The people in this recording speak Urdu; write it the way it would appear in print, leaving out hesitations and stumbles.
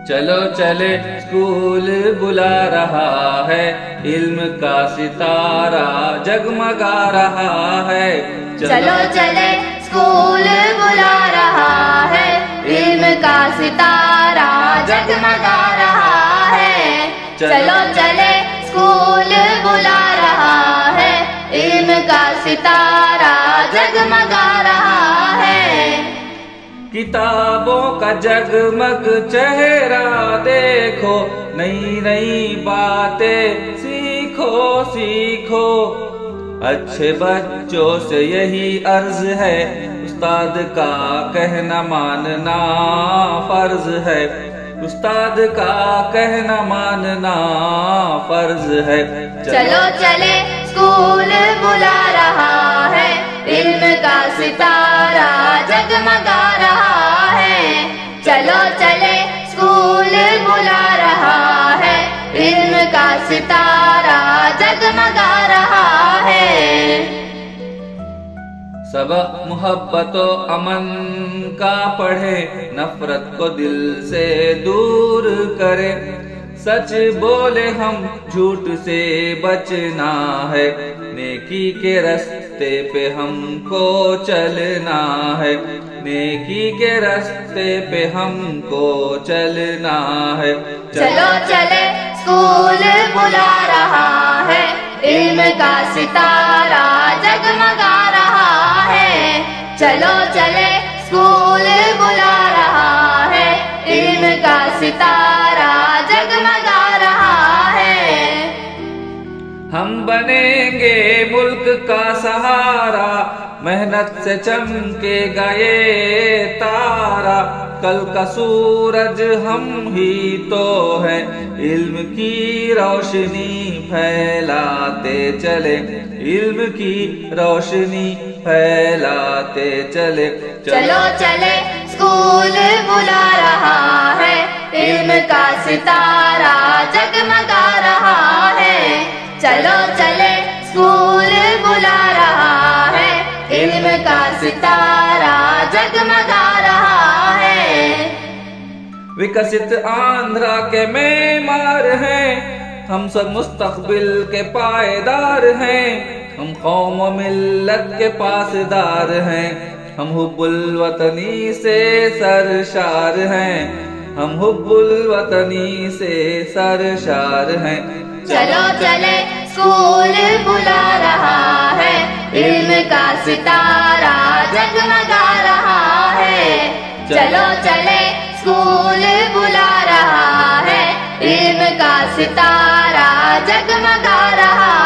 چلو چلے اسکول بلا رہا ہے، علم کا ستارہ جگمگا رہا ہے۔ چلو چلے اسکول بلا رہا ہے، علم کا ستارہ جگمگا رہا ہے۔ چلو چلے اسکول بلا رہا ہے، علم کا ستارہ جگمگا رہا ہے۔ کتابوں کا جگمگ چہرہ دیکھو، نئی نئی باتیں سیکھو سیکھو۔ اچھے بچوں سے یہی عرض ہے، استاد کا کہنا ماننا فرض ہے، استاد کا کہنا ماننا فرض ہے۔ چلو چلے اسکول بلا رہا ہے، علم کا ستارہ جگمگا رہا ہے۔ چلو چلے اسکول بلا رہا ہے، علم کا ستارہ جگمگا رہا ہے۔ سبق محبت و امن کا پڑھے، نفرت کو دل سے دور کرے۔ سچ بولے ہم، جھوٹ سے بچنا ہے، نیکی کے راستے پہ ہم کو چلنا ہے، نیکی کے راستے پہ ہم کو چلنا ہے۔ چلو چلے اسکول بلا رہا ہے، علم کا ستارہ جگمگا رہا ہے۔ چلو چلے اسکول بلا رہا ہے، علم کا ستارہ جگمگا رہا ہے۔ ہم بنیں گے ملک کا سہارا، محنت سے چمکے گا یہ تارا۔ کل کا سورج ہم ہی تو ہیں، علم کی روشنی پھیلاتے چلے، علم کی روشنی پھیلاتے چلے۔ چلو چلے اسکول بلا رہا ہے، علم کا ستارہ جگمگا رہا ہے۔ چلو چلے اسکول بلا رہا ہے، علم کا ستارہ جگمگا رہا ہے۔ وکست آندھرا کے معمار ہیں، ہم سب مستقبل کے پائیدار ہیں، ہم قوم و ملت کے پاسدار ہیں، ہم حب الوطنی سے سرشار ہیں، ہم حب الوطنی سے سرشار ہیں۔ چلو چلے اسکول بلا رہا ہے، علم کا ستارہ جگمگا رہا ہے۔ چلو چلے اسکول بلا رہا ہے، علم کا ستارہ جگمگا رہا